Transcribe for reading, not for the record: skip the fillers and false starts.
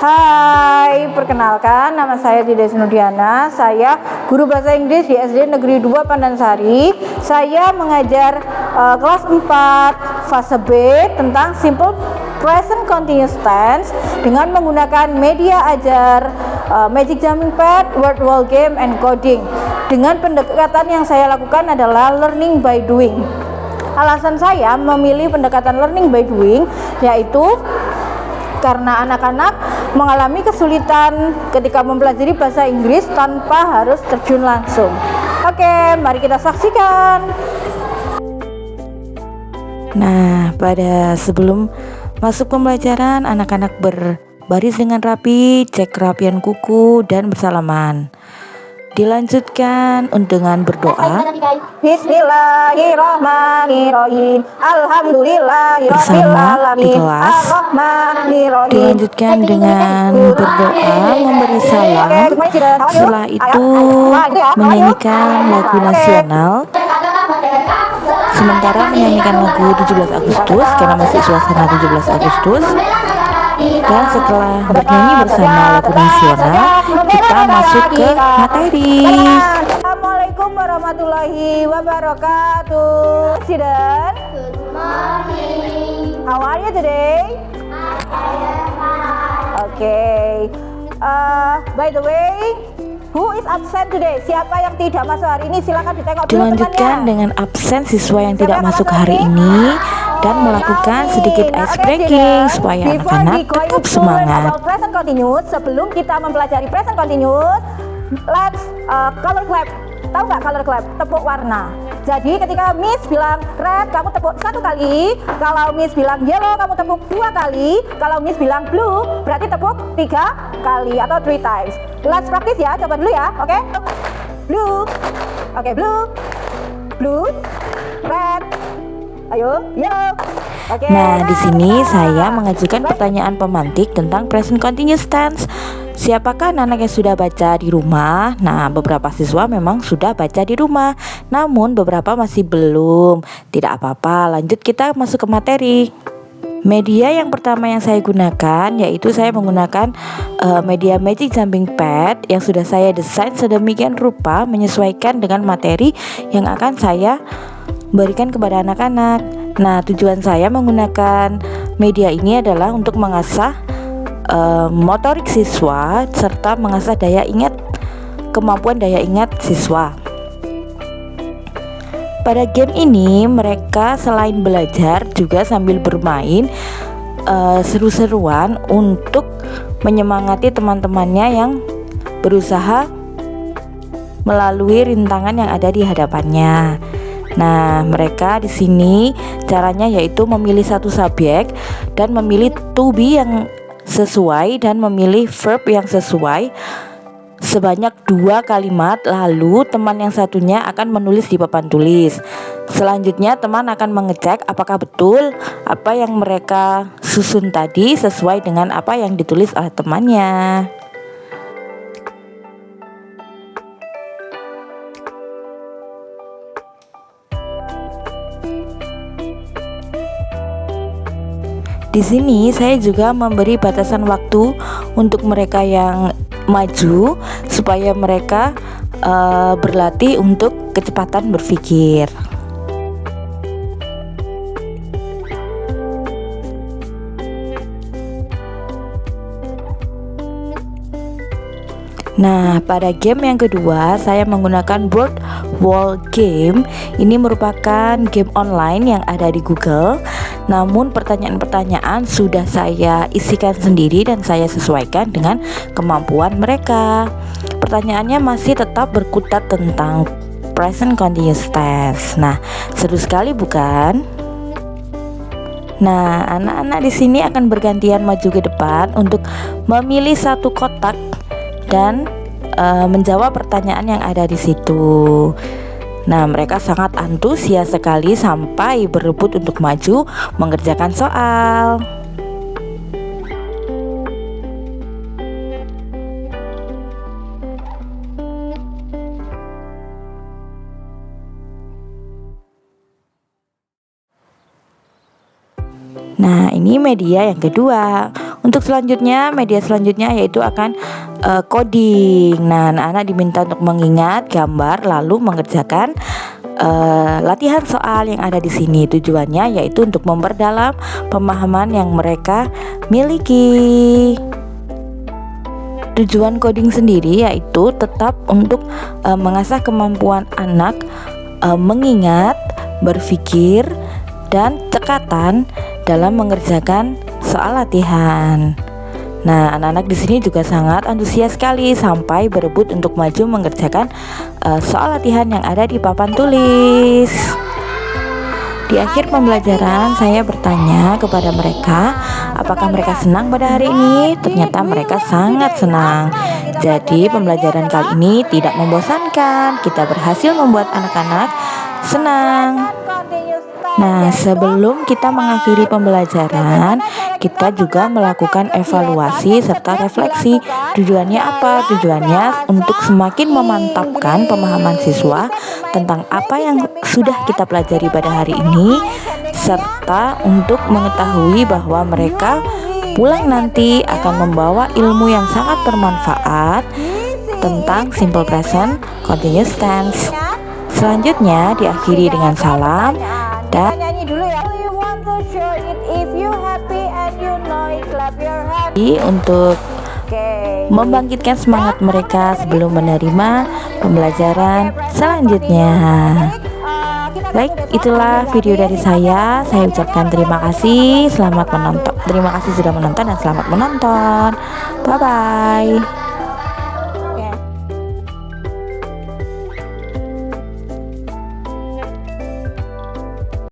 Hai, perkenalkan nama saya Tidak Nudiana. Saya guru bahasa Inggris di SD Negeri 2 Pandansari. Saya mengajar kelas 4 fase B tentang Simple Present Continuous Tense dengan menggunakan media ajar Magic Jumping Pad, Word Wall Game, and Coding. Dengan pendekatan yang saya lakukan adalah learning by doing. Alasan saya memilih pendekatan learning by doing yaitu karena anak-anak mengalami kesulitan ketika mempelajari bahasa Inggris tanpa harus terjun langsung. Oke, mari kita saksikan. Nah, sebelum masuk pembelajaran, anak-anak berbaris dengan rapi, cek kerapian kuku, dan bersalaman. Dilanjutkan dengan berdoa. Bismillahirrahmanirrahim. Alhamdulillahirabbil alamin. Arrahmanirrahim. Dilanjutkan dengan berdoa, memberi salam. Setelah itu menyanyikan lagu nasional. Sementara menyanyikan lagu 17 Agustus karena masih suasana 17 Agustus. Dan setelah bernyanyi bersama lagu nasional, kita masuk ke materi. Assalamualaikum warahmatullahi wabarakatuh. Student, good morning. How are you today? Okay. By the way, who is absent today? Siapa yang tidak masuk hari ini? Silakan ditengok dulu temannya. Dilanjutkan dengan absen siswa yang tidak masuk hari ini dan melakukan sedikit ice breaking supaya anak-anak tetap semangat. Present continuous, sebelum kita mempelajari present continuous, let's color clap. Tahu nggak color clap? Tepuk warna. Jadi ketika Miss bilang red, kamu tepuk 1 kali. Kalau Miss bilang yellow, kamu tepuk 2 kali. Kalau Miss bilang blue, berarti tepuk 3 kali atau 3 times. Let's practice ya, coba dulu ya, oke? Blue, oke, blue, red, ayo, yellow. Okay. Nah, di sini saya mengajukan pertanyaan pemantik tentang present continuous tense. Siapakah anak-anak yang sudah baca di rumah? Nah, beberapa siswa memang sudah baca di rumah, namun beberapa masih belum. Tidak apa-apa, lanjut kita masuk ke materi. Media yang pertama yang saya gunakan yaitu saya menggunakan media Magic Jumping Pad yang sudah saya desain sedemikian rupa menyesuaikan dengan materi yang akan saya berikan kepada anak-anak. Nah, tujuan saya menggunakan media ini adalah untuk mengasah motorik siswa serta mengasah kemampuan daya ingat siswa. Pada game ini mereka selain belajar juga sambil bermain seru-seruan untuk menyemangati teman-temannya yang berusaha melalui rintangan yang ada di hadapannya. Nah, mereka di sini caranya yaitu memilih satu subjek dan memilih to be yang sesuai dan memilih verb yang sesuai sebanyak 2 kalimat, lalu teman yang satunya akan menulis di papan tulis. Selanjutnya teman akan mengecek apakah betul apa yang mereka susun tadi sesuai dengan apa yang ditulis oleh temannya. Di sini saya juga memberi batasan waktu untuk mereka yang maju supaya mereka berlatih untuk kecepatan berpikir. Nah, pada game yang kedua saya menggunakan Word Wall Game. Ini merupakan game online yang ada di Google. Namun pertanyaan-pertanyaan sudah saya isikan sendiri dan saya sesuaikan dengan kemampuan mereka. Pertanyaannya masih tetap berkutat tentang present continuous tense. Nah, seru sekali bukan? Nah, anak-anak di sini akan bergantian maju ke depan untuk memilih satu kotak dan menjawab pertanyaan yang ada di situ. Nah, mereka sangat antusias sekali sampai berebut untuk maju mengerjakan soal. Nah, ini media yang kedua. Untuk selanjutnya, media selanjutnya yaitu akan coding. Nah, anak-anak diminta untuk mengingat gambar lalu mengerjakan latihan soal yang ada di sini. Tujuannya yaitu untuk memperdalam pemahaman yang mereka miliki. Tujuan coding sendiri yaitu tetap untuk mengasah kemampuan anak mengingat, berpikir, dan cekatan dalam mengerjakan soal latihan. Nah, anak-anak di sini juga sangat antusias sekali sampai berebut untuk maju mengerjakan soal latihan yang ada di papan tulis. Di akhir pembelajaran, saya bertanya kepada mereka, apakah mereka senang pada hari ini? Ternyata mereka sangat senang. Jadi, pembelajaran kali ini tidak membosankan. Kita berhasil membuat anak-anak senang. Nah, sebelum kita mengakhiri pembelajaran, kita juga melakukan evaluasi serta refleksi. Tujuannya apa? Tujuannya untuk semakin memantapkan pemahaman siswa tentang apa yang sudah kita pelajari pada hari ini, serta untuk mengetahui bahwa mereka pulang nanti akan membawa ilmu yang sangat bermanfaat tentang simple present continuous tense. Selanjutnya diakhiri dengan salam dan nyanyi dulu ya. We want to show it if you happy and you know it, clap your hands. untuk membangkitkan semangat mereka sebelum menerima pembelajaran selanjutnya. Baik, itulah video dari saya. Saya ucapkan terima kasih, selamat menonton. Terima kasih sudah menonton dan selamat menonton. Bye bye.